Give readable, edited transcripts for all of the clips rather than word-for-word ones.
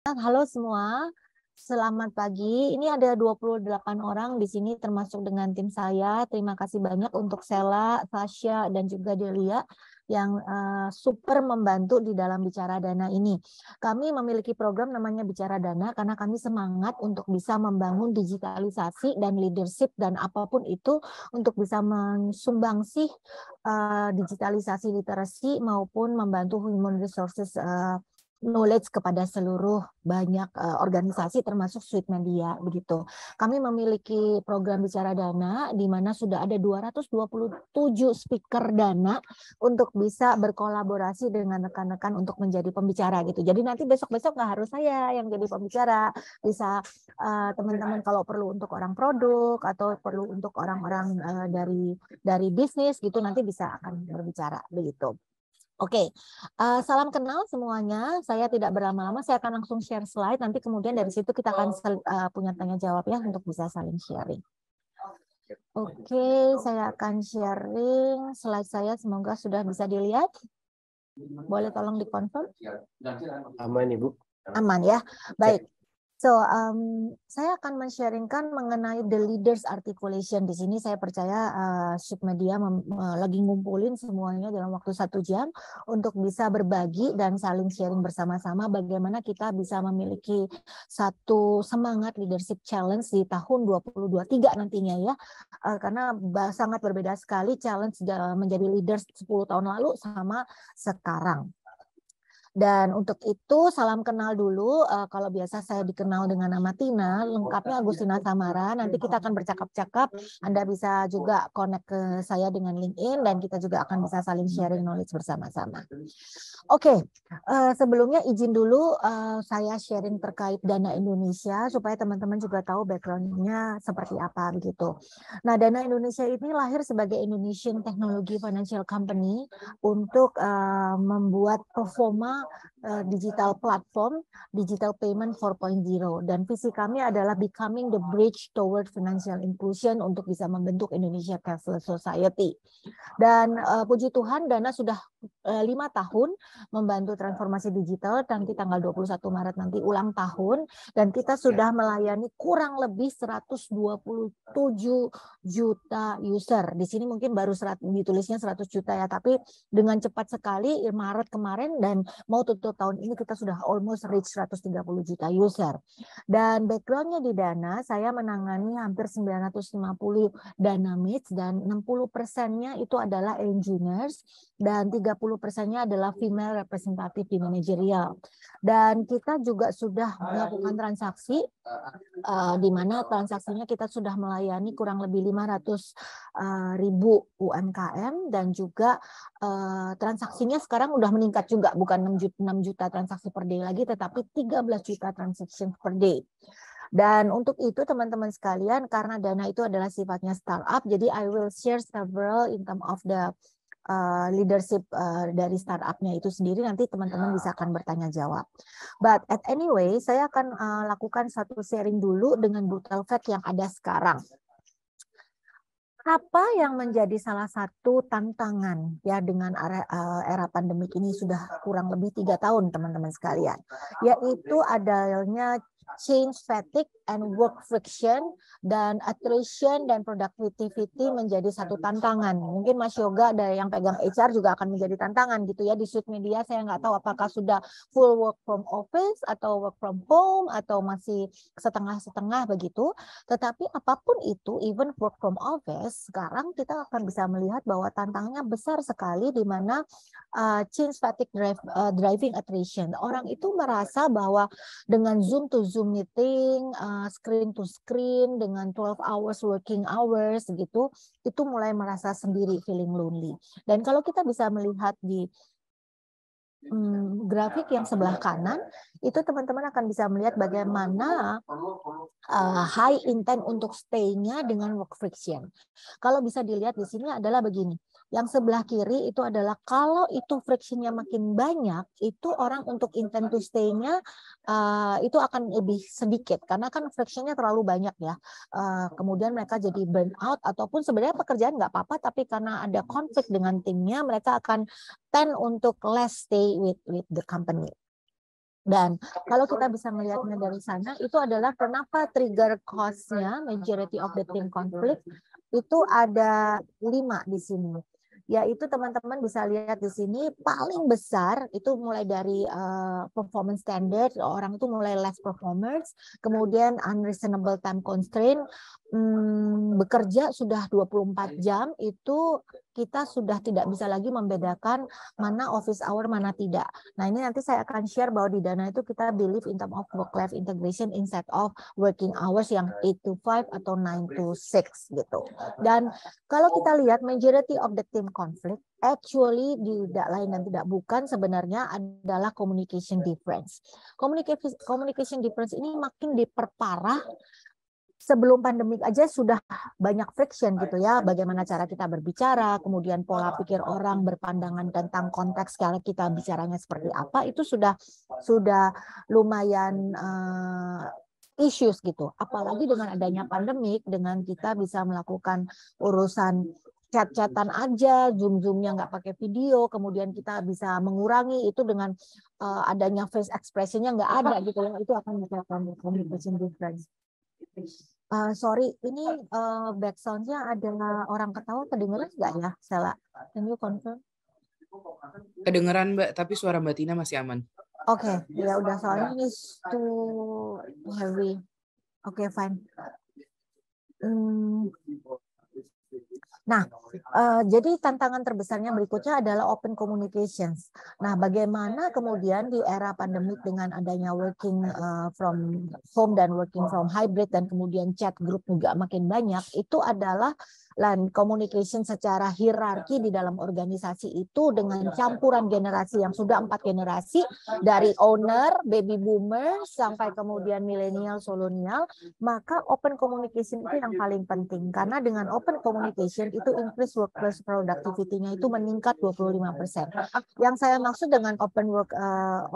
Halo semua, selamat pagi. Ini ada 28 orang di sini termasuk dengan tim saya. Terima kasih banyak untuk Sela, Tasya, dan juga Delia yang super membantu di dalam Bicara Dana ini. Kami memiliki program namanya Bicara Dana karena kami semangat untuk bisa membangun digitalisasi dan leadership dan apapun itu untuk bisa mensumbangsi digitalisasi literasi maupun membantu human resources knowledge kepada seluruh banyak organisasi termasuk Sweet Media begitu. Kami memiliki program Bicara Dana di mana sudah ada 227 speaker dana untuk bisa berkolaborasi dengan rekan-rekan untuk menjadi pembicara gitu. Jadi nanti besok-besok nggak harus saya yang jadi pembicara, bisa teman-teman kalau perlu untuk orang produk atau perlu untuk orang-orang dari bisnis gitu nanti bisa akan berbicara begitu. Oke, salam kenal semuanya. Saya tidak berlama-lama, saya akan langsung share slide. Nanti kemudian dari situ kita akan punya tanya jawab ya untuk bisa saling sharing. Oke, saya akan sharing slide saya. Semoga sudah bisa dilihat. Boleh tolong dikonfirm? Aman Ibu. Aman ya. Baik. So, saya akan men-sharingkan mengenai the leaders articulation. Di sini saya percaya Sweet Media lagi ngumpulin semuanya dalam waktu 1 jam untuk bisa berbagi dan saling sharing bersama-sama bagaimana kita bisa memiliki satu semangat leadership challenge di tahun 2023 nantinya ya. Karena sangat berbeda sekali challenge menjadi leaders 10 tahun lalu sama sekarang. Dan untuk itu salam kenal dulu, kalau biasa saya dikenal dengan nama Tina, lengkapnya Agustina Samara. Nanti kita akan bercakap-cakap, Anda bisa juga connect ke saya dengan LinkedIn dan kita juga akan bisa saling sharing knowledge bersama-sama. Oke, sebelumnya izin dulu saya sharing terkait Dana Indonesia supaya teman-teman juga tahu background-nya seperti apa begitu. Nah, Dana Indonesia ini lahir sebagai Indonesian Technology Financial Company untuk membuat performa digital platform, digital payment 4.0 dan visi kami adalah becoming the bridge toward financial inclusion untuk bisa membentuk Indonesia Cashless Society. Dan puji Tuhan Dana sudah 5 tahun membantu transformasi digital, nanti tanggal 21 Maret nanti ulang tahun dan kita sudah melayani kurang lebih 127 juta user. Di sini mungkin baru ditulisnya 100 juta ya, tapi dengan cepat sekali Maret kemarin dan mau tutup tahun ini kita sudah almost reach 130 juta user. Dan backgroundnya di Dana, saya menangani hampir 950 Dynamics dan 60%-nya itu adalah engineers dan 30%-nya adalah female representative di manajerial. Dan kita juga sudah melakukan transaksi di mana transaksinya kita sudah melayani kurang lebih 500.000 UMKM dan juga transaksinya sekarang udah meningkat juga, bukan 6 juta transaksi per day lagi, tetapi 13 juta transaksi per day. Dan untuk itu teman-teman sekalian, karena Dana itu adalah sifatnya startup, jadi I will share several in terms of the leadership dari startupnya itu sendiri, nanti teman-teman bisa akan bertanya jawab. But at anyway, saya akan lakukan satu sharing dulu dengan brutal fact yang ada sekarang. Apa yang menjadi salah satu tantangan ya dengan era pandemik ini sudah kurang lebih 3 tahun teman-teman sekalian, yaitu adanya change fatigue and work friction dan attrition dan productivity menjadi satu tantangan. Mungkin Mas Yoga ada yang pegang HR juga akan menjadi tantangan gitu ya di Sweet Media. Saya nggak tahu apakah sudah full work from office atau work from home atau masih setengah-setengah begitu. Tetapi apapun itu, even work from office, sekarang kita akan bisa melihat bahwa tantangannya besar sekali di mana change fatigue driving attrition. Orang itu merasa bahwa dengan Zoom to Zoom meeting, screen to screen, dengan 12 hours working hours gitu, itu mulai merasa sendiri, feeling lonely. Dan kalau kita bisa melihat di grafik yang sebelah kanan, itu teman-teman akan bisa melihat bagaimana high intent untuk stay-nya dengan work friction. Kalau bisa dilihat di sini adalah begini. Yang sebelah kiri itu adalah kalau itu friction-nya makin banyak, itu orang untuk intent to stay-nya itu akan lebih sedikit karena kan friction-nya terlalu banyak ya. Kemudian mereka jadi burn out ataupun sebenarnya pekerjaan nggak apa-apa, tapi karena ada konflik dengan timnya, mereka akan tend untuk less stay with the company. Dan kalau kita bisa melihatnya dari sana, itu adalah kenapa trigger cause-nya, majority of the team conflict, itu ada 5 di sini. Yaitu teman-teman bisa lihat di sini paling besar itu mulai dari performance standard, orang itu mulai less performance, kemudian unreasonable time constraint, bekerja sudah 24 jam, itu kita sudah tidak bisa lagi membedakan mana office hour, mana tidak. Nah, ini nanti saya akan share bahwa di Dana itu kita believe in terms of work-life integration instead of working hours yang 8 to 5 atau 9 to 6 gitu. Dan kalau kita lihat majority of the team conflict actually tidak lain dan tidak bukan sebenarnya adalah communication difference. Communication difference ini makin diperparah. Sebelum pandemik aja sudah banyak friction gitu ya, bagaimana cara kita berbicara, kemudian pola pikir orang berpandangan tentang konteks kalau kita bicaranya seperti apa, itu sudah lumayan issues gitu. Apalagi dengan adanya pandemik, dengan kita bisa melakukan urusan chat-chatan aja, zoom-zoomnya nggak pakai video, kemudian kita bisa mengurangi itu dengan adanya face expression-nya nggak ada gitu ya, itu akan menyebabkan communication difference. Sorry, ini background-nya ada orang ketawa, kedengeran nggak ya, Sela? Can you confirm? Kedengeran Mbak, tapi suara Mbak Tina masih aman. Oke, ya udah, soalnya ini too heavy. Oke, fine. Nah, jadi tantangan terbesarnya berikutnya adalah open communications. Nah, bagaimana kemudian di era pandemik dengan adanya working from home dan working from hybrid dan kemudian chat group juga makin banyak, itu adalah communication secara hierarki di dalam organisasi itu dengan campuran generasi yang sudah 4 generasi, dari owner, baby boomer, sampai kemudian milenial, solonial, maka open communication itu yang paling penting. Karena dengan open communication itu increase workplace productivity-nya itu meningkat 25%. Yang saya maksud dengan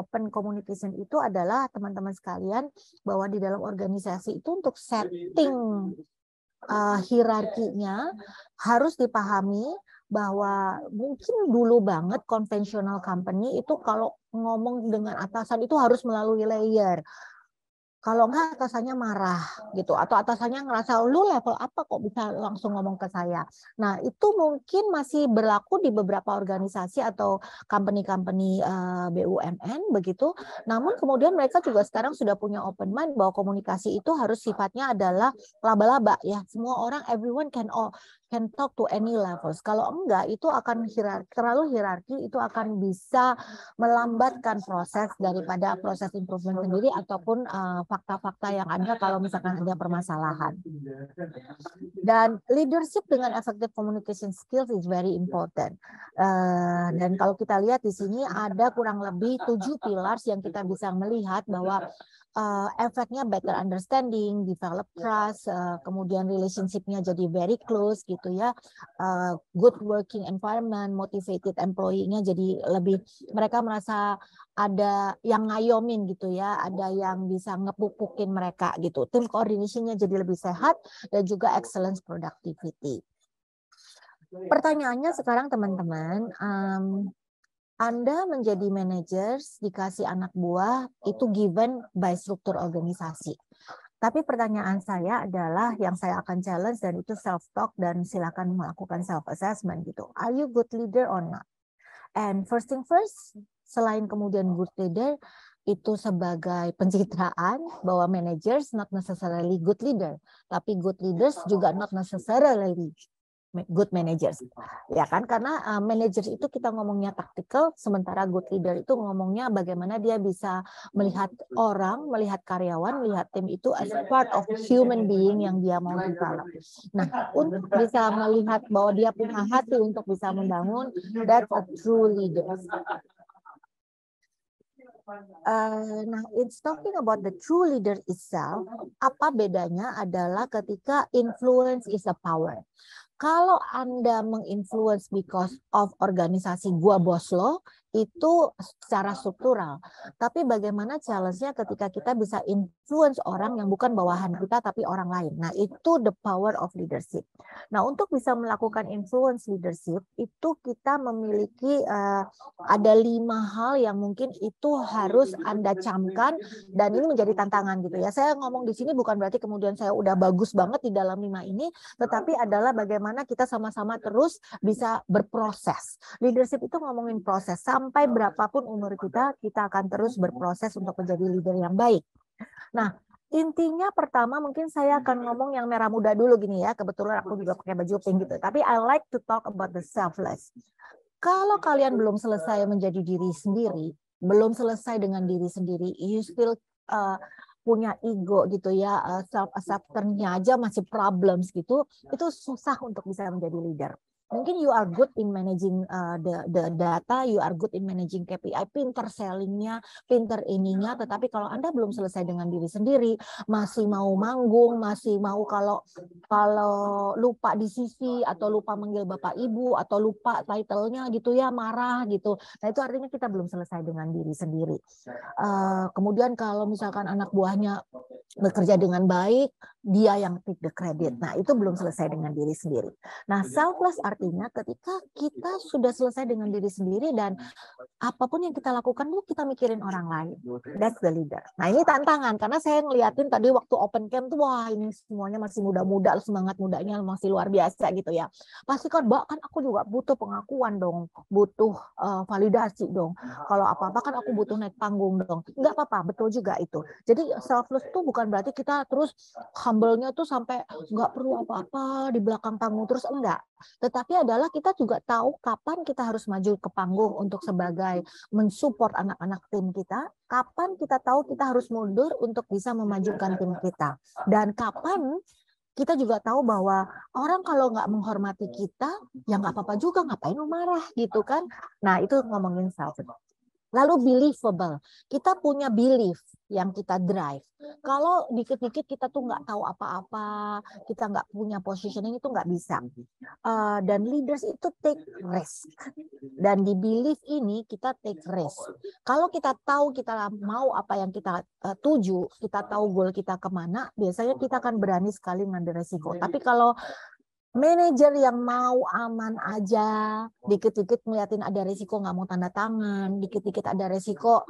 open communication itu adalah teman-teman sekalian bahwa di dalam organisasi itu untuk setting hierarkinya harus dipahami bahwa mungkin dulu banget konvensional company itu kalau ngomong dengan atasan itu harus melalui layer. Kalau enggak atasannya marah gitu, atau atasannya ngerasa lu level apa kok bisa langsung ngomong ke saya. Nah, itu mungkin masih berlaku di beberapa organisasi atau company-company BUMN begitu. Namun kemudian mereka juga sekarang sudah punya open mind bahwa komunikasi itu harus sifatnya adalah laba-laba ya. Semua orang, everyone can talk to any levels. Kalau enggak itu akan terlalu hierarki, itu akan bisa melambatkan proses daripada proses improvement sendiri ataupun fakta-fakta yang ada kalau misalkan ada permasalahan. Dan leadership dengan effective communication skills is very important. Dan kalau kita lihat di sini ada kurang lebih 7 pillars yang kita bisa melihat bahwa efeknya better understanding, develop trust, kemudian relationship-nya jadi very close gitu ya, good working environment, motivated employee-nya jadi lebih, mereka merasa ada yang ngayomin gitu ya, ada yang bisa ngepupukin mereka gitu. Tim coordination-nya jadi lebih sehat dan juga excellence productivity. Pertanyaannya sekarang teman-teman, Anda menjadi managers, dikasih anak buah, itu given by struktur organisasi. Tapi pertanyaan saya adalah yang saya akan challenge dan itu self-talk dan silakan melakukan self-assessment gitu. Are you good leader or not? And first thing first, selain kemudian good leader, itu sebagai pencitraan bahwa managers not necessarily good leader, tapi good leaders juga not necessarily good managers, ya kan? Karena managers itu kita ngomongnya taktikal, sementara good leader itu ngomongnya bagaimana dia bisa melihat orang, melihat karyawan, melihat tim itu as part of human being yang dia mau develop. Nah, untuk bisa melihat bahwa dia punya hati untuk bisa membangun, that's a true leader. Nah, it's talking about the true leader itself. Apa bedanya adalah ketika influence is a power. Kalau Anda menginfluence because of organisasi gua bos lo, itu secara struktural. Tapi bagaimana challenge-nya ketika kita bisa influence orang yang bukan bawahan kita tapi orang lain. Nah, itu the power of leadership. Nah, untuk bisa melakukan influence leadership itu kita memiliki ada 5 hal yang mungkin itu harus Anda camkan dan ini menjadi tantangan gitu ya. Saya ngomong di sini bukan berarti kemudian saya udah bagus banget di dalam 5 ini, tetapi adalah bagaimana kita sama-sama terus bisa berproses. Leadership itu ngomongin proses. Sampai berapapun umur kita akan terus berproses untuk menjadi leader yang baik. Nah, intinya pertama mungkin saya akan ngomong yang merah muda dulu gini ya. Kebetulan aku juga pakai baju pink gitu. Tapi I like to talk about the selfless. Kalau kalian belum selesai menjadi diri sendiri, belum selesai dengan diri sendiri, you still punya ego gitu ya, self-acceptance-nya aja masih problems gitu, itu susah untuk bisa menjadi leader. Mungkin you are good in managing the data, you are good in managing KPI, pinter sellingnya, pinter ininya, tetapi kalau Anda belum selesai dengan diri sendiri, masih mau manggung, masih mau kalau lupa di CV atau lupa manggil bapak ibu atau lupa title-nya gitu ya, marah gitu. Nah itu artinya kita belum selesai dengan diri sendiri. Kemudian kalau misalkan anak buahnya bekerja dengan baik, dia yang take the credit. Nah itu belum selesai dengan diri sendiri. Nah selfless artinya ketika kita sudah selesai dengan diri sendiri dan apapun yang kita lakukan dulu kita mikirin orang lain. That's the leader. Nah ini tantangan karena saya ngeliatin tadi waktu open camp tuh wah ini semuanya masih muda-muda, semangat mudanya masih luar biasa gitu ya. Pasti kan aku juga butuh pengakuan dong, butuh validasi dong. Kalau apa-apa kan aku butuh naik panggung dong. Enggak apa-apa, betul juga itu. Jadi selfless tuh bukan berarti kita terus humble-nya tuh sampai nggak perlu apa-apa di belakang panggung terus, enggak. Tetapi adalah kita juga tahu kapan kita harus maju ke panggung untuk sebagai mensupport anak-anak tim kita, kapan kita tahu kita harus mundur untuk bisa memajukan tim kita, dan kapan kita juga tahu bahwa orang kalau nggak menghormati kita, ya nggak apa-apa juga, ngapain lu marah gitu kan. Nah itu ngomongin self. Lalu believable, kita punya belief yang kita drive. Kalau dikit-dikit kita tuh nggak tahu apa-apa, kita nggak punya positioning itu nggak bisa. Dan leaders itu take risk. Dan di belief ini kita take risk. Kalau kita tahu kita mau apa yang kita tuju, kita tahu goal kita kemana, biasanya kita akan berani sekali mengambil resiko. Tapi kalau manajer yang mau aman aja, dikit-dikit ngeliatin ada resiko nggak mau tanda tangan, dikit-dikit ada resiko,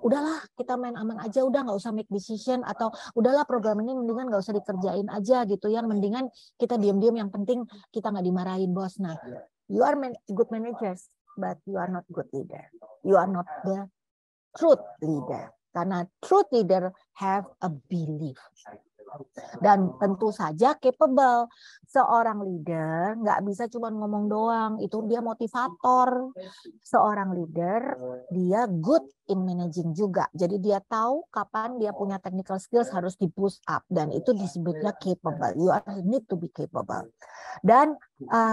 udahlah kita main aman aja, udah nggak usah make decision, atau udahlah program ini mendingan nggak usah dikerjain aja gitu, yang mendingan kita diam-diam, yang penting kita nggak dimarahin bos. Nah, you are good managers, but you are not good leader. You are not the truth leader, karena truth leader have a belief. Dan tentu saja capable. Seorang leader nggak bisa cuma ngomong doang, itu dia motivator. Seorang leader dia good in managing juga. Jadi dia tahu kapan dia punya technical skills harus di push up, dan itu disebutnya capable. You need to be capable. Dan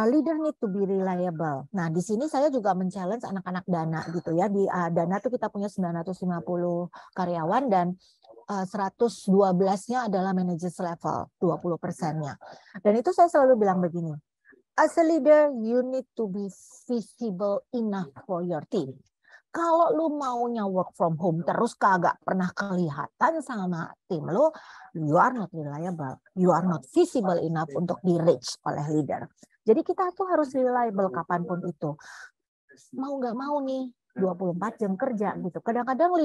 leader need to be reliable. Nah di sini saya juga men-challenge anak-anak Dana gitu ya. Di Dana tuh kita punya 950 karyawan dan 112-nya adalah managers level, 20%-nya. Dan itu saya selalu bilang begini, as a leader, you need to be visible enough for your team. Kalau lu maunya work from home terus kagak pernah kelihatan sama tim lu, you are not reliable, you are not visible enough untuk di reach oleh leader. Jadi kita tuh harus reliable kapanpun itu. Mau nggak mau nih, 24 jam kerja gitu. Kadang-kadang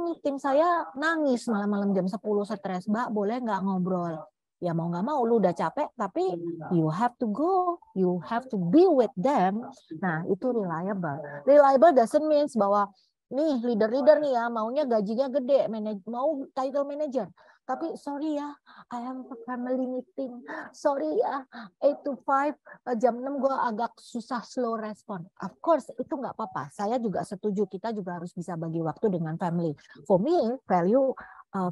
nih tim saya nangis malam-malam jam 10 stres, Mbak boleh nggak ngobrol? Ya mau nggak mau, lu udah capek, tapi you have to go, you have to be with them. Nah itu reliable. Reliable doesn't means bahwa nih leader-leader nih ya maunya gajinya gede, mau title manager. Tapi sorry ya, I have a family meeting. Sorry ya, 8 to 5, jam 6 gue agak susah slow respon. Of course, itu nggak apa-apa. Saya juga setuju, kita juga harus bisa bagi waktu dengan family. For me, value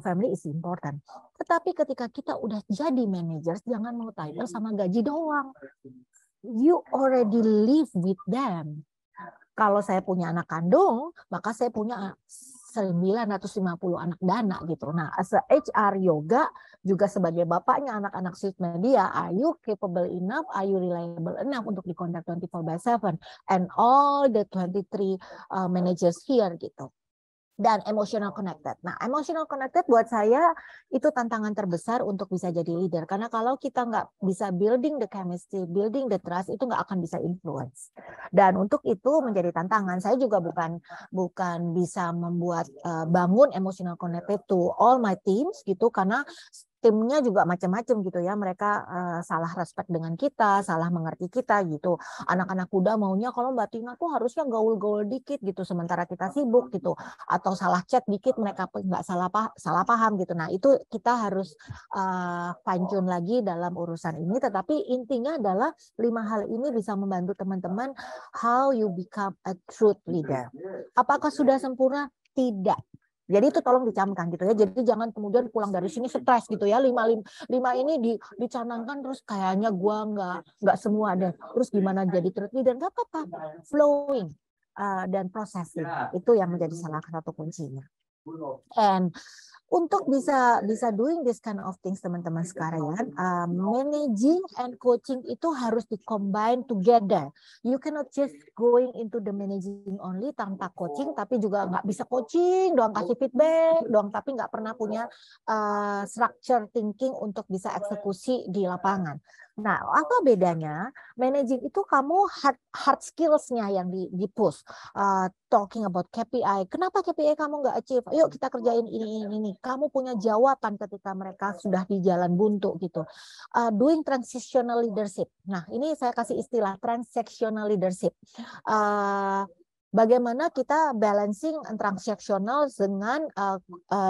family is important. Tetapi ketika kita udah jadi managers, jangan mau title sama gaji doang. You already live with them. Kalau saya punya anak kandung, maka saya punya 950 anak dana gitu. Nah, as a HR yoga juga sebagai bapaknya anak-anak Swiss Media, are you capable enough, are you reliable enough untuk di-conduct 24/7 and all the 23 managers here gitu. Dan emotional connected. Nah, emotional connected buat saya itu tantangan terbesar untuk bisa jadi leader. Karena kalau kita nggak bisa building the chemistry, building the trust, itu nggak akan bisa influence. Dan untuk itu menjadi tantangan. Saya juga bukan bisa membuat bangun emotional connected to all my teams gitu, karena timnya juga macam-macam gitu ya. Mereka salah respect dengan kita, salah mengerti kita gitu. Anak-anak muda maunya kalau Mbak Tina tuh harusnya gaul-gaul dikit gitu, sementara kita sibuk gitu. Atau salah chat dikit mereka nggak salah paham gitu. Nah, itu kita harus fine tune lagi dalam urusan ini. Tetapi intinya adalah 5 hal ini bisa membantu teman-teman how you become a truth leader. Apakah sudah sempurna? Tidak. Jadi itu tolong dicamkan gitu ya. Jadi jangan kemudian pulang dari sini stres gitu ya. Lima ini dicanangkan terus kayaknya gua nggak semua deh. Terus gimana jadi truth leader? Nggak apa-apa. Flowing dan processing itu yang menjadi salah satu kuncinya. And untuk bisa doing this kind of things teman-teman sekalian, managing and coaching itu harus di-combine together. You cannot just going into the managing only tanpa coaching, tapi juga nggak bisa coaching doang, kasih feedback doang, tapi nggak pernah punya structure thinking untuk bisa eksekusi di lapangan. Nah, apa bedanya? Managing itu kamu hard skills-nya yang di-push. Talking about KPI. Kenapa KPI kamu nggak achieve? Yuk kita kerjain ini. Kamu punya jawaban ketika mereka sudah di jalan buntu gitu. Doing transitional leadership. Nah, ini saya kasih istilah transactional leadership. Bagaimana kita balancing transaksional dengan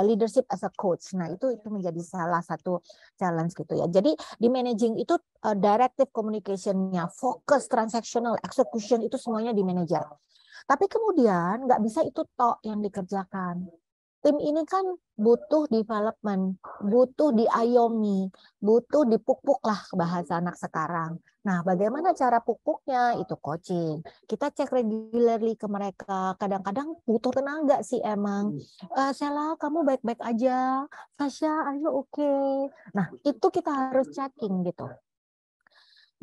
leadership as a coach. Nah, itu menjadi salah satu challenge gitu ya. Jadi di managing itu directive communication-nya, fokus transactional, execution itu semuanya di manajer. Tapi kemudian nggak bisa itu tok yang dikerjakan. Tim ini kan butuh development, butuh diayomi, butuh dipupuk lah bahasa anak sekarang. Nah, bagaimana cara pupuknya? Itu coaching. Kita cek regularly ke mereka. Kadang-kadang butuh tenaga sih emang. Sela, kamu baik-baik aja. Sasha, ayo oke. Nah, itu kita harus checking gitu.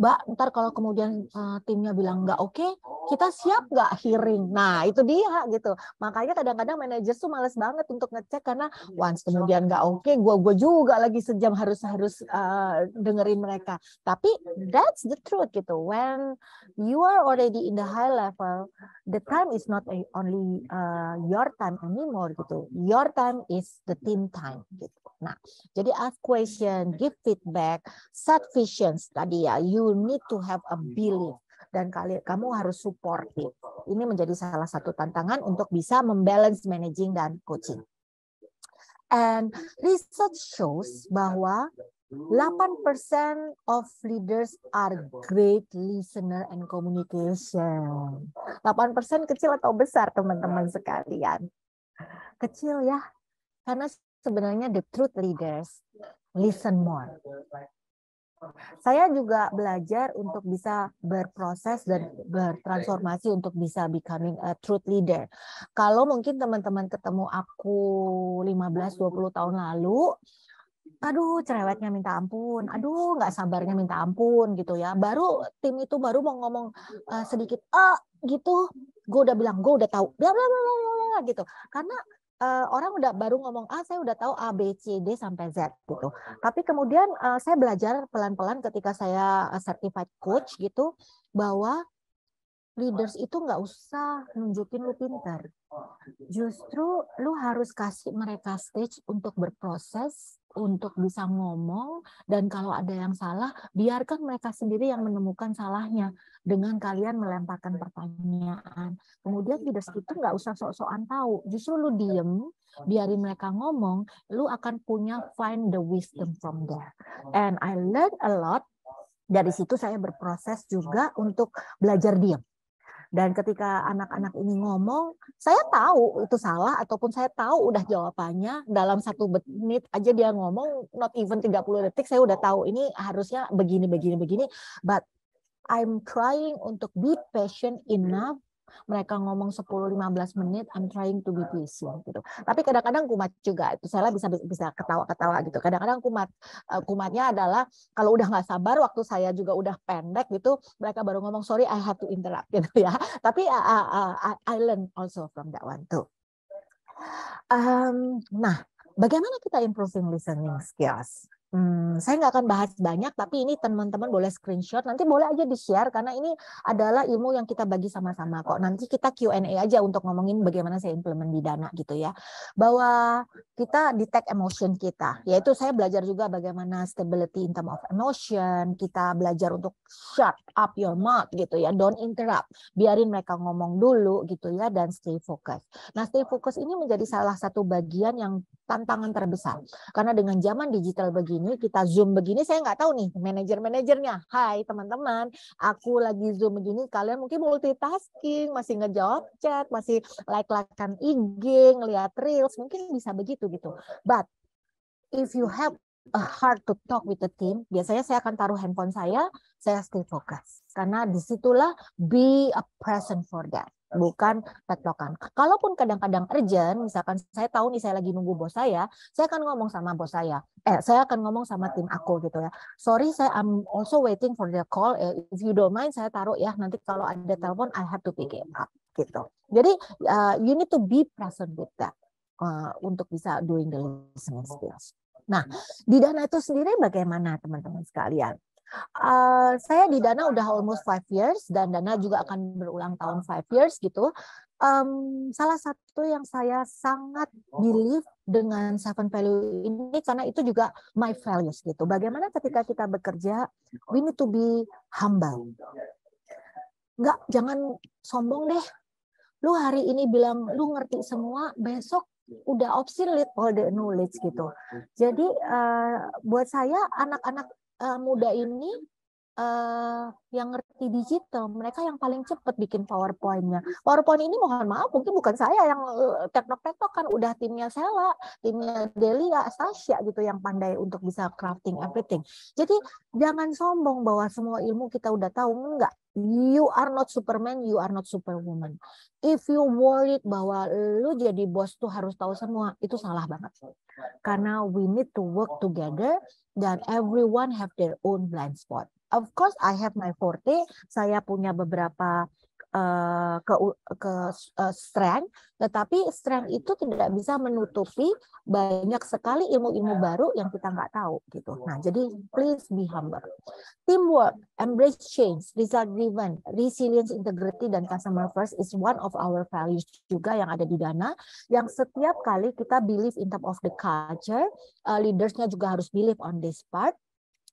Mbak, ntar kalau kemudian timnya bilang nggak oke, kita siap nggak hearing? Nah, itu dia gitu. Makanya kadang-kadang manajer tuh males banget untuk ngecek karena once kemudian nggak oke, gue juga lagi sejam harus dengerin mereka. Tapi that's the truth gitu. When you are already in the high level, the time is not only your time anymore gitu. Your time is the team time gitu. Nah, jadi ask question, give feedback, set visions tadi ya. You need to have a belief dan kamu harus supportive. Ini menjadi salah satu tantangan untuk bisa membalance managing dan coaching. And research shows bahwa 8% of leaders are great listener and communication. 8% kecil atau besar teman-teman sekalian? Kecil ya. Karena sebenarnya the truth leaders listen more. Saya juga belajar untuk bisa berproses dan bertransformasi untuk bisa becoming a truth leader. Kalau mungkin teman-teman ketemu aku 15-20 tahun lalu, aduh cerewetnya minta ampun, aduh nggak sabarnya minta ampun gitu ya. Baru tim itu baru mau ngomong sedikit, gitu, gue udah bilang, gue udah tahu, bla bla bla gitu. Karena orang udah baru ngomong saya udah tahu A, B, C, D sampai Z gitu. Tapi kemudian saya belajar pelan-pelan ketika saya certified coach gitu bahwa leaders itu nggak usah nunjukin lu pintar. Justru lu harus kasih mereka stage untuk berproses, untuk bisa ngomong, dan kalau ada yang salah, biarkan mereka sendiri yang menemukan salahnya dengan kalian melemparkan pertanyaan. Kemudian leaders itu nggak usah sok-sokan tahu, justru lu diem, biarin mereka ngomong, lu akan punya find the wisdom from there. And I learned a lot. Dari situ saya berproses juga untuk belajar diam. Dan ketika anak-anak ini ngomong, saya tahu itu salah ataupun saya tahu udah jawabannya dalam 1 menit aja dia ngomong, not even 30 detik saya udah tahu ini harusnya begini. But I'm trying untuk be patient enough Mereka ngomong 10-15 menit, I'm trying to be patient gitu. Tapi kadang-kadang kumat juga. Itu saya bisa ketawa-ketawa gitu. Kadang-kadang kumatnya adalah kalau udah nggak sabar, waktu saya juga udah pendek gitu, mereka baru ngomong sorry I have to interrupt gitu ya. Tapi I learn also from that one too. Nah, bagaimana kita improving listening skills? Saya nggak akan bahas banyak, tapi ini teman-teman boleh screenshot, nanti boleh aja di-share, karena ini adalah ilmu yang kita bagi sama-sama kok. Nanti kita Q&A aja untuk ngomongin bagaimana saya implement di Dana gitu ya. Bahwa kita detect emotion kita, yaitu saya belajar juga bagaimana stability in term of emotion, kita belajar untuk shut up your mouth gitu ya, don't interrupt, biarin mereka ngomong dulu gitu ya, dan stay focus. Nah, stay focus ini menjadi salah satu bagian yang tantangan terbesar. Karena dengan zaman digital begini, kita Zoom begini, saya nggak tahu nih manajer-manajernya. Hai teman-teman, aku lagi Zoom begini, kalian mungkin multitasking, masih ngejawab chat, masih like-like-kan IG, ngeliat Reels, mungkin bisa begitu gitu. But if you have a heart to talk with the team, biasanya saya akan taruh handphone saya stay focus. Karena disitulah be a present for that. Bukan tektokan. Kalaupun kadang-kadang urgent, misalkan saya tahu nih saya lagi nunggu bos saya akan ngomong sama bos saya. Saya akan ngomong sama tim aku gitu ya. Sorry, I'm also waiting for the call. If you don't mind, saya taruh ya. Nanti kalau ada telepon, I have to pick it up gitu. Jadi you need to be present with that untuk bisa doing the listening skills. Nah, di Dana itu sendiri bagaimana teman-teman sekalian? Saya di Dana udah almost 5 years dan Dana juga akan berulang tahun 5 years gitu. Salah satu yang saya sangat believe dengan 7 value ini karena itu juga my values gitu. Bagaimana ketika kita bekerja, we need to be humble. Jangan sombong deh. Lu hari ini bilang lu ngerti semua, besok udah obsolete all the knowledge gitu. Jadi buat saya anak-anak muda ini yang ngerti digital, mereka yang paling cepat bikin PowerPoint-nya. PowerPoint ini mohon maaf, mungkin bukan saya yang tektok-tektok, kan udah timnya Sela, timnya Delia, Sasha gitu yang pandai untuk bisa crafting everything. Jadi jangan sombong bahwa semua ilmu kita udah tahu, enggak. You are not Superman, you are not Superwoman. If you worried bahwa lu jadi bos tuh harus tahu semua, itu salah banget. Karena we need to work together dan everyone have their own blind spot. Of course, I have my forte. Saya punya beberapa strength, tetapi strength itu tidak bisa menutupi banyak sekali ilmu-ilmu baru yang kita nggak tahu gitu. Nah, jadi please be humble. Teamwork, embrace change, result driven, resilience, integrity, dan customer first is one of our values juga yang ada di Dana. Yang setiap kali kita believe in terms of the culture, leadersnya juga harus believe on this part.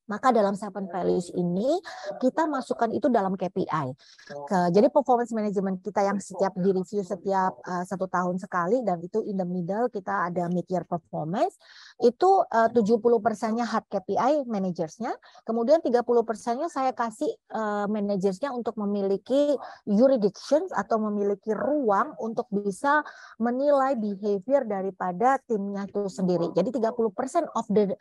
Maka dalam 7 values ini kita masukkan itu dalam KPI. Jadi performance management kita yang setiap direview setiap 1 tahun sekali, dan itu in the middle kita ada mid-year performance. Itu 70%-nya hard KPI managersnya, kemudian 30%-nya saya kasih managersnya untuk memiliki jurisdictions atau memiliki ruang untuk bisa menilai behavior daripada timnya itu sendiri. Jadi 30% of the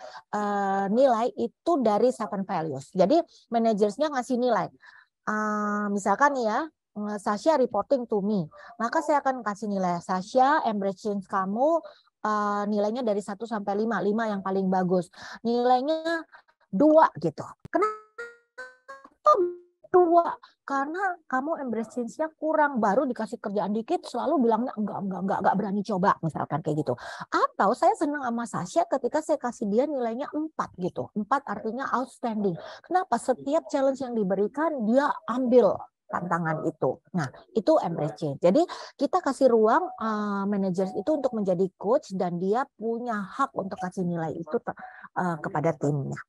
nilai itu dari 7 values. Jadi manajersnya ngasih nilai. Misalkan ya, Sasha reporting to me, maka saya akan kasih nilai Sasha, embrace change kamu nilainya dari 1 sampai 5, 5 yang paling bagus. Nilainya 2 gitu. Kenapa 2? Karena kamu embrace change-nya kurang, baru dikasih kerjaan dikit selalu bilangnya enggak berani coba, misalkan kayak gitu. Atau saya senang sama Sasha ketika saya kasih dia nilainya 4 gitu. 4 artinya outstanding. Kenapa? Setiap challenge yang diberikan dia ambil tantangan itu. Nah, itu embrace change. Jadi kita kasih ruang manajer itu untuk menjadi coach dan dia punya hak untuk kasih nilai itu kepada timnya.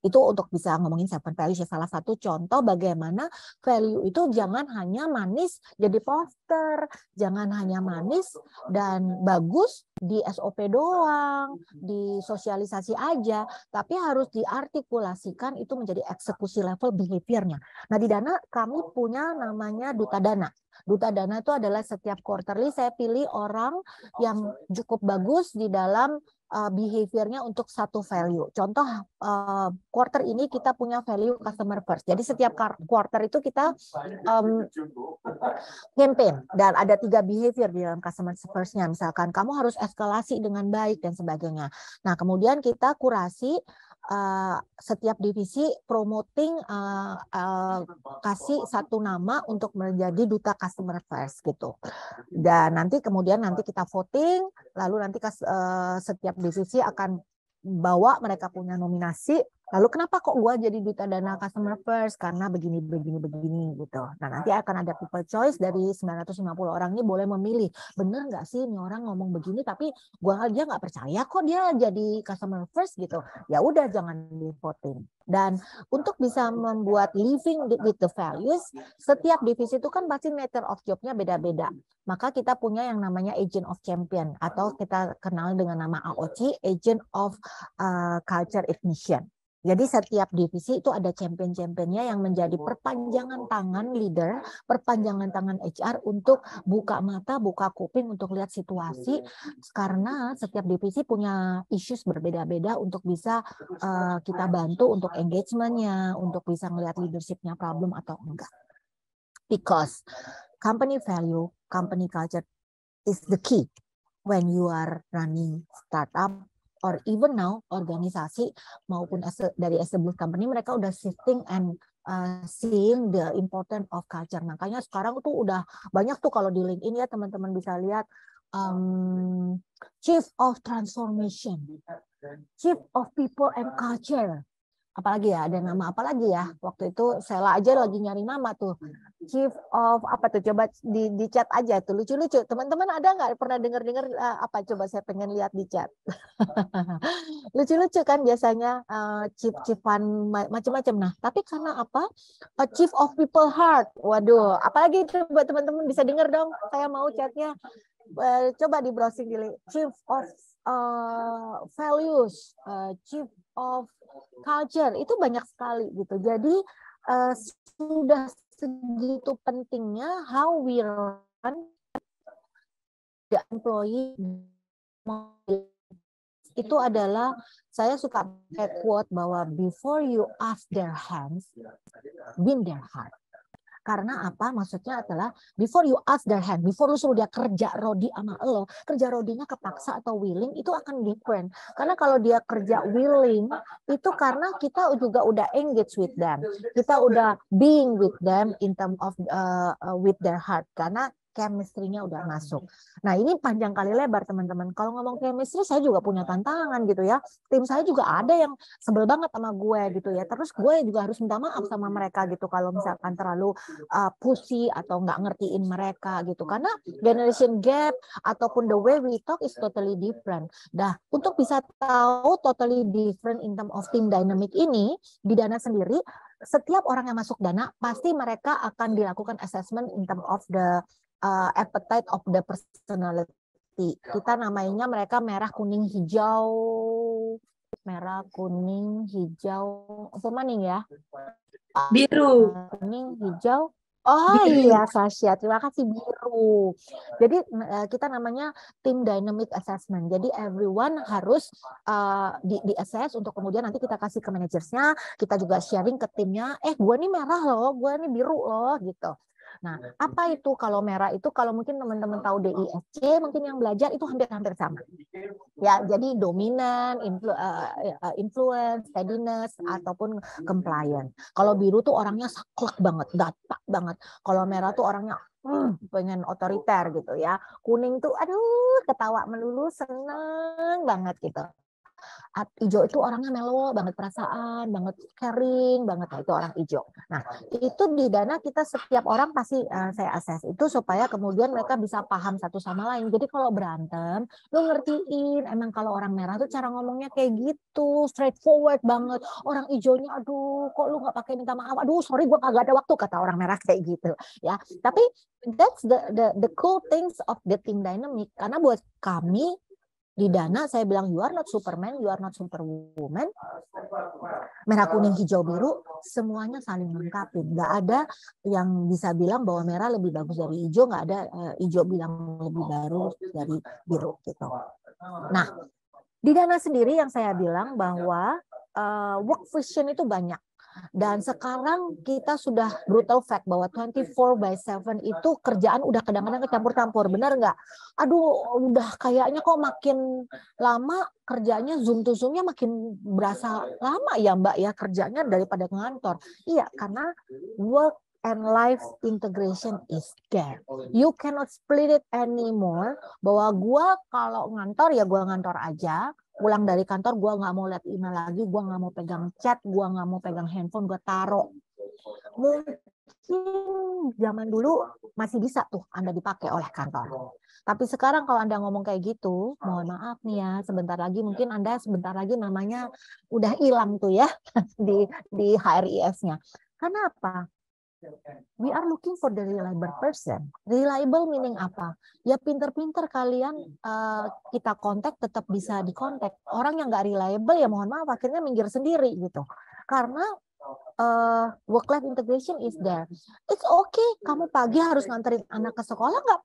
Itu untuk bisa ngomongin 7 values. Salah satu contoh bagaimana value itu jangan hanya manis jadi poster, jangan hanya manis dan bagus di SOP doang, di sosialisasi aja, tapi harus diartikulasikan itu menjadi eksekusi level behaviornya. Nah, di Dana kami punya namanya Duta Dana. Duta Dana itu adalah setiap quarterly saya pilih orang yang cukup bagus di dalam behaviornya untuk satu value. Contoh quarter ini kita punya value customer first. Jadi setiap quarter itu kita campaign dan ada 3 behavior di dalam customer first-nya. Misalkan kamu harus eskalasi dengan baik dan sebagainya. Nah, kemudian kita kurasi setiap divisi promoting kasih satu nama untuk menjadi duta customer first gitu. Dan kemudian kita voting, lalu nanti setiap divisi akan bawa mereka punya nominasi. Lalu kenapa kok gua jadi duta dana customer first? Karena begini gitu. Nah, nanti akan ada people choice dari 950 orang ini boleh memilih. Bener nggak sih ini orang ngomong begini tapi gua aja nggak percaya kok dia jadi customer first gitu. Ya udah jangan di voting. Dan untuk bisa membuat living with the values, setiap divisi itu kan pasti nature of job-nya beda-beda. Maka kita punya yang namanya agent of champion atau kita kenal dengan nama AOC, agent of culture ignition. Jadi setiap divisi itu ada champion-championnya yang menjadi perpanjangan tangan leader, perpanjangan tangan HR untuk buka mata, buka kuping untuk lihat situasi. Karena setiap divisi punya issues berbeda-beda untuk bisa kita bantu untuk engagement-nya, untuk bisa melihat leadership-nya problem atau enggak. Because company value, company culture is the key when you are running startup or even now organisasi maupun dari established company mereka udah shifting and seeing the importance of culture. Makanya sekarang tuh udah banyak tuh kalau di LinkedIn ya teman-teman bisa lihat Chief of Transformation, Chief of People and Culture. Apalagi ya, ada nama apa lagi ya? Waktu itu Sela aja lagi nyari nama tuh. Chief of apa tuh? Coba di chat aja tuh, lucu-lucu. Teman-teman ada nggak pernah dengar apa? Coba saya pengen lihat di chat. Lucu-lucu kan biasanya chief-chiefan macam-macam. Nah, tapi karena apa? Chief of People Heart. Waduh, apalagi coba teman-teman bisa dengar dong. Saya mau chatnya. Coba di browsing dulu. Chief of Values, Chief of Culture, itu banyak sekali gitu. Jadi sudah segitu pentingnya how we run the employee. Itu adalah saya suka pakai quote bahwa before you ask their hands, win their heart. Karena apa? Maksudnya adalah before you ask their hand, before lu suruh dia kerja rodi sama lo, kerja rodinya kepaksa atau willing itu akan different. Karena kalau dia kerja willing itu karena kita juga udah engage with them, kita udah being with them in terms of with their heart. Karena chemistry-nya udah masuk. Nah, ini panjang kali lebar teman-teman. Kalau ngomong chemistry saya juga punya tantangan gitu ya. Tim saya juga ada yang sebel banget sama gue gitu ya. Terus gue juga harus minta maaf sama mereka gitu kalau misalkan terlalu pushy atau nggak ngertiin mereka gitu. Karena generation gap ataupun the way we talk is totally different. Nah, untuk bisa tahu totally different in terms of team dynamic ini di Dana sendiri, setiap orang yang masuk Dana pasti mereka akan dilakukan assessment in terms of the appetite of the personality. Kita namanya mereka merah, kuning, hijau. Merah, kuning, hijau. Apa maning ya? Biru. Kuning, hijau. Oh biru. Iya, Sasha. Terima kasih, biru. Jadi kita namanya team dynamic assessment. Jadi everyone harus di-assess untuk kemudian nanti kita kasih ke manajersnya. Kita juga sharing ke timnya. Gue nih merah loh, gue nih biru loh, gitu. Nah, apa itu kalau merah itu? Kalau mungkin teman-teman tahu DISC, mungkin yang belajar itu hampir-hampir sama. Ya, jadi dominan, influence, steadiness, ataupun compliant. Kalau biru tuh orangnya saklek banget, datak banget. Kalau merah tuh orangnya pengen otoriter gitu ya. Kuning tuh aduh ketawa melulu, seneng banget gitu. Hijau itu orangnya melo banget, perasaan banget, caring banget. Nah, itu orang hijau. Nah, itu di Dana kita setiap orang pasti saya assess itu supaya kemudian mereka bisa paham satu sama lain. Jadi kalau berantem, lu ngertiin emang kalau orang merah tuh cara ngomongnya kayak gitu, straightforward banget. Orang hijaunya aduh kok lu nggak pakai minta maaf. Aduh sorry gue kagak ada waktu, kata orang merah kayak gitu ya. Tapi that's the cool things of the team dynamic, karena buat kami di Dana saya bilang you are not Superman, you are not Superwoman. Merah, kuning, hijau, biru semuanya saling melengkapi. Nggak ada yang bisa bilang bahwa merah lebih bagus dari hijau, nggak ada hijau bilang lebih baru dari biru gitu. Nah, Di Dana sendiri yang saya bilang bahwa work vision itu banyak. Dan sekarang kita sudah brutal fact bahwa 24/7 itu kerjaan udah kadang-kadang kecampur-campur, benar nggak? Aduh, udah kayaknya kok makin lama kerjanya Zoom to Zoom-nya makin berasa lama ya Mbak ya kerjanya daripada ngantor. Iya, karena work and life integration is there. You cannot split it anymore. Bahwa gua kalau ngantor ya gua ngantor aja. Pulang dari kantor gue nggak mau lihat email lagi, gue nggak mau pegang chat, gue nggak mau pegang handphone, gue taruh. Mungkin zaman dulu masih bisa tuh Anda dipakai oleh kantor. Tapi sekarang kalau Anda ngomong kayak gitu, mohon maaf nih ya, sebentar lagi mungkin Anda sebentar lagi namanya udah hilang tuh ya di HRIS-nya. Karena apa? We are looking for the reliable person. Reliable meaning apa? Ya pinter-pinter kalian kita kontak tetap bisa dikontak. Orang yang nggak reliable ya mohon maaf akhirnya minggir sendiri gitu. Karena work life integration is there. It's okay. Kamu pagi harus nganterin anak ke sekolah nggak?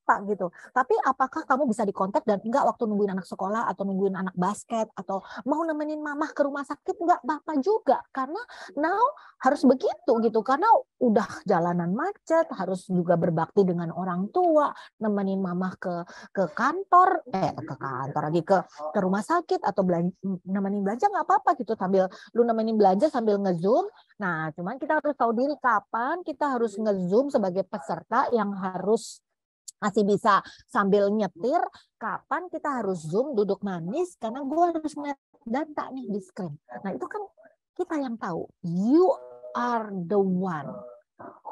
Pak gitu. Tapi apakah kamu bisa dikontak dan enggak waktu nungguin anak sekolah atau nungguin anak basket atau mau nemenin mamah ke rumah sakit enggak bapak juga karena now harus begitu gitu karena udah jalanan macet harus juga berbakti dengan orang tua nemenin mamah ke kantor lagi ke rumah sakit atau nemenin belanja nggak apa-apa gitu sambil lu nemenin belanja sambil ngezoom. Nah cuman kita harus tahu diri kapan kita harus ngezoom sebagai peserta yang harus masih bisa sambil nyetir, kapan kita harus zoom duduk manis karena gue harus melihat data nih di screen. Nah itu kan kita yang tahu. You are the one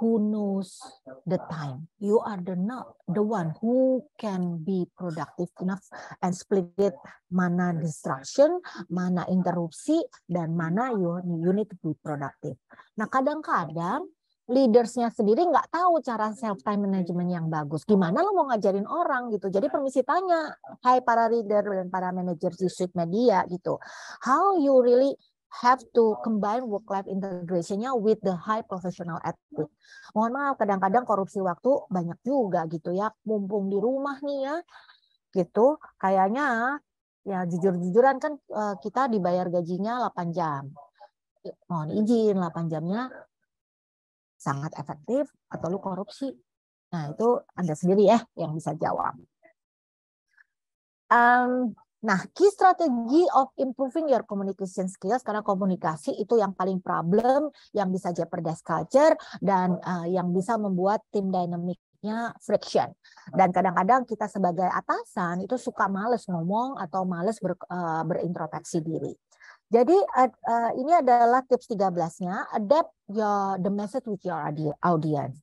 who knows the time. You are the one who can be productive enough and split it mana distraction, mana interupsi, dan mana you need to be productive. Nah kadang-kadang leadersnya sendiri nggak tahu cara self time management yang bagus. Gimana lo mau ngajarin orang gitu. Jadi permisi tanya, hai para leader dan para manajer di Sweet Media gitu. How you really have to combine work life integration-nya with the high professional ethic. Mohon maaf kadang-kadang korupsi waktu banyak juga gitu ya. Mumpung di rumah nih ya. Gitu. Kayaknya ya jujur-jujuran kan kita dibayar gajinya 8 jam. Mohon izin 8 jamnya sangat efektif atau lu korupsi. Nah, itu Anda sendiri ya yang bisa jawab. Nah, key strategy of improving your communication skills karena komunikasi itu yang paling problem, yang bisa jeopardize culture dan yang bisa membuat tim dynamic-nya friction. Dan kadang-kadang kita sebagai atasan itu suka males ngomong atau males berintrospeksi diri. Jadi ini adalah tips 13-nya, adapt the message with your audience.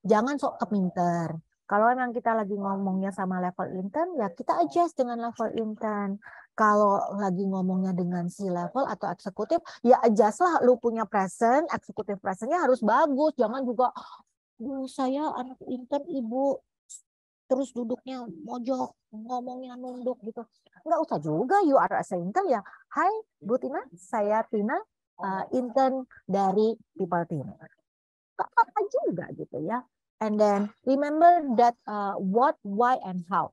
Jangan sok kepinter. Kalau memang kita lagi ngomongnya sama level intern, ya kita adjust dengan level intern. Kalau lagi ngomongnya dengan C-level atau eksekutif, ya adjust lah lu punya present, eksekutif presentnya harus bagus. Jangan juga, saya anak intern ibu, terus duduknya mojok, ngomongnya nunduk gitu. Nggak usah juga, you are as intern ya. Hai Bu Tina, saya Tina, intern dari People Team. Nggak apa-apa juga gitu ya. And then remember that what, why, and how.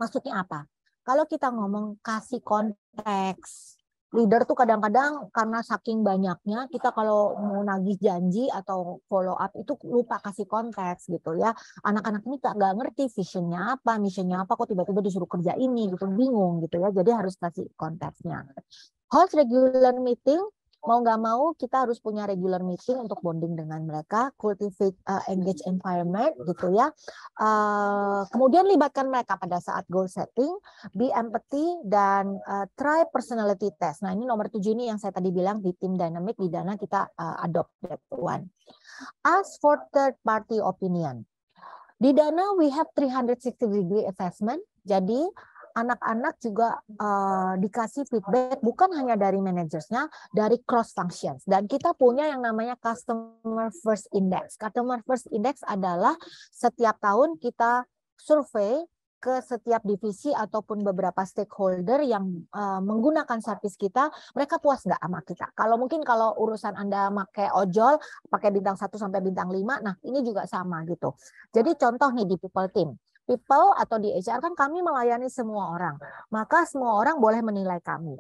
Maksudnya apa? Kalau kita ngomong kasih konteks, leader tuh kadang-kadang karena saking banyaknya kita kalau mau nagih janji atau follow up itu lupa kasih konteks gitu ya. Anak-anak ini nggak ngerti visionnya apa, missionnya apa, kok tiba-tiba disuruh kerja ini gitu, bingung gitu ya. Jadi harus kasih konteksnya. Host regular meeting. Mau nggak mau kita harus punya regular meeting untuk bonding dengan mereka, cultivate engage environment gitu ya. Kemudian libatkan mereka pada saat goal setting, be empathy dan try personality test. Nah ini nomor 7 ini yang saya tadi bilang di tim dynamic di Dana kita adopt that one. Ask for third party opinion. Di Dana we have 360-degree assessment. Jadi anak-anak juga dikasih feedback bukan hanya dari manajersnya, dari cross functions. Dan kita punya yang namanya Customer First Index. Customer First Index adalah setiap tahun kita survei ke setiap divisi ataupun beberapa stakeholder yang menggunakan service kita, mereka puas nggak sama kita? Kalau mungkin kalau urusan Anda pakai ojol, pakai bintang 1 sampai bintang 5, nah ini juga sama gitu. Jadi contoh nih di People Team. people atau di HR kan kami melayani semua orang, maka semua orang boleh menilai kami.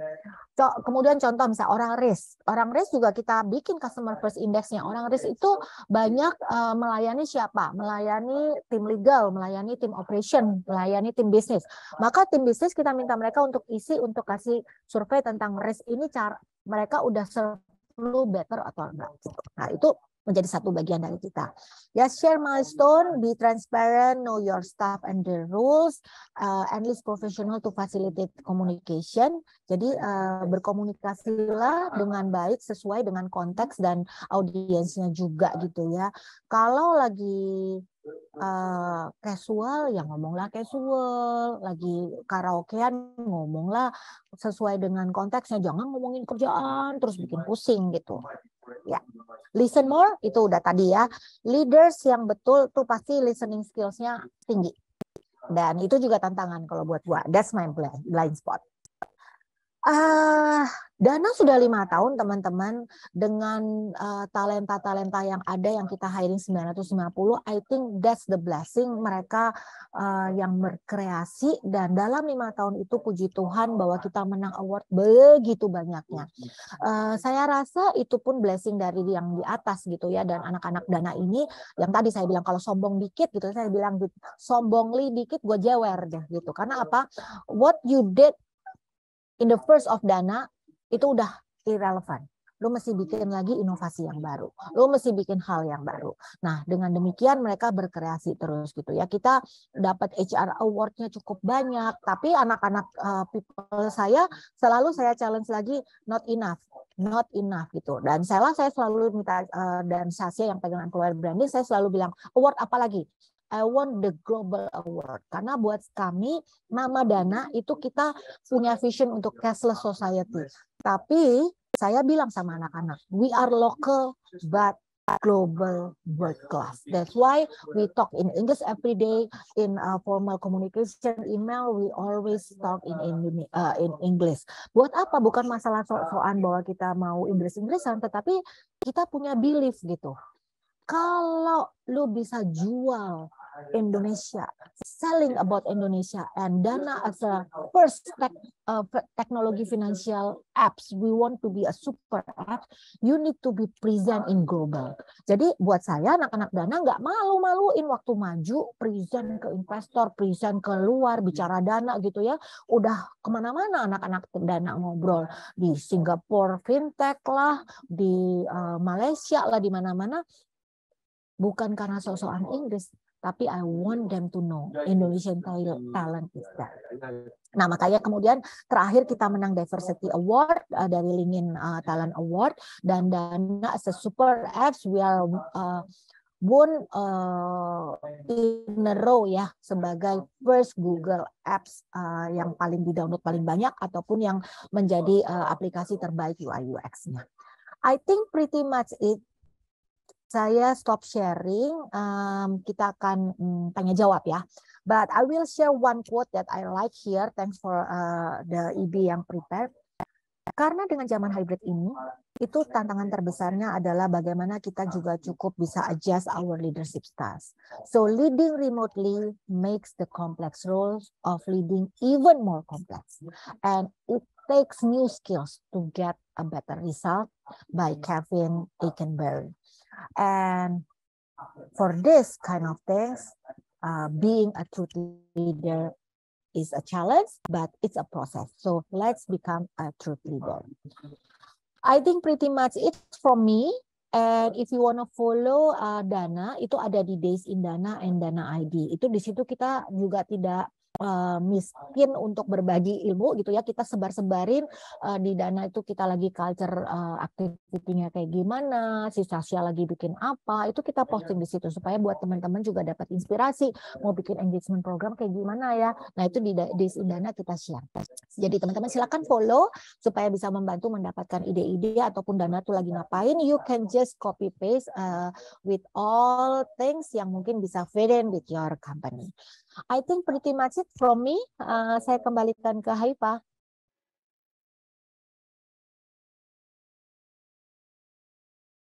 Kemudian contoh misalnya orang risk juga kita bikin customer first indexnya. Orang risk itu banyak melayani siapa? Melayani tim legal, melayani tim operation, melayani tim bisnis. Maka tim bisnis kita minta mereka untuk kasih survei tentang risk ini, cara mereka udah serve better atau enggak. Nah, itu menjadi satu bagian dari kita. Ya, share milestone, be transparent, know your staff and the rules, and least professional to facilitate communication. Jadi berkomunikasilah dengan baik sesuai dengan konteks dan audiensnya juga gitu ya. Kalau lagi casual ya ngomonglah casual, lagi karaokean ngomonglah sesuai dengan konteksnya, jangan ngomongin kerjaan terus bikin pusing gitu. Ya, listen more itu udah tadi ya. Leaders yang betul tuh pasti listening skills-nya tinggi. Dan itu juga tantangan kalau buat gua. That's my blind spot. Dana sudah 5 tahun teman-teman, dengan talenta-talenta yang ada yang kita hiring 950, I think that's the blessing mereka yang berkreasi, dan dalam 5 tahun itu puji Tuhan bahwa kita menang award begitu banyaknya. Saya rasa itu pun blessing dari yang di atas gitu ya, dan anak-anak Dana ini yang tadi saya bilang kalau sombong dikit gitu, saya bilang sombongly dikit gue jewer deh gitu. Karena apa? What you did in the first of Dana itu udah irrelevant. Lu mesti bikin lagi inovasi yang baru. Lu mesti bikin hal yang baru. Nah, dengan demikian mereka berkreasi terus gitu ya. Kita dapat HR award-nya cukup banyak, tapi anak-anak people saya selalu saya challenge lagi, not enough gitu. Dan saya selalu minta, dan Sasya yang pegang employer branding, saya selalu bilang, award apa lagi? I want the global award. Karena buat kami, nama Dana itu kita punya vision untuk cashless society. Tapi saya bilang sama anak-anak, we are local but global world class. That's why we talk in English every day. In formal communication, email, we always talk in English. Buat apa? Bukan masalah soal bahwa kita mau Inggris-Inggrisan, tetapi kita punya belief gitu. Kalau lu bisa jual Indonesia, selling about Indonesia, and Dana as a first technology financial apps, we want to be a super app, you need to be present in global. Jadi buat saya anak-anak Dana nggak malu-maluin waktu maju, present ke investor, present ke luar, bicara Dana gitu ya. Udah kemana-mana anak-anak Dana ngobrol, di Singapura fintech lah, di Malaysia lah, di mana-mana. Bukan karena sosokan Inggris, tapi I want them to know Indonesian talent is that. Nah, makanya kemudian terakhir kita menang Diversity Award dari LinkedIn Talent Award, dan Dana as a super apps we are won in a row ya sebagai first Google Apps yang paling di-download paling banyak ataupun yang menjadi aplikasi terbaik UI UX-nya. I think pretty much it. Saya stop sharing, kita akan tanya jawab ya. But I will share one quote that I like here. Thanks for the EB yang prepare. Karena dengan zaman hybrid ini, itu tantangan terbesarnya adalah bagaimana kita juga cukup bisa adjust our leadership styles. So leading remotely makes the complex roles of leading even more complex. And it takes new skills to get a better result by Kevin Aikenberry. And for this kind of things, being a true leader is a challenge, but it's a process. So let's become a true leader. I think pretty much it's from me. And if you want to follow Dana, itu ada di Days in Dana and Dana ID. Itu di situ kita juga tidak miskin untuk berbagi ilmu gitu ya. Kita sebar-sebarin di Dana itu kita lagi culture activity-nya kayak gimana, si Sasya lagi bikin apa, itu kita posting di situ supaya buat teman-teman juga dapat inspirasi mau bikin engagement program kayak gimana ya. Nah, itu di Days in Dana kita share. Jadi teman-teman silakan follow supaya bisa membantu mendapatkan ide-ide ataupun Dana tuh lagi ngapain. You can just copy paste with all things yang mungkin bisa fit in with your company. I think pretty much it from me. Saya kembalikan ke Haifa.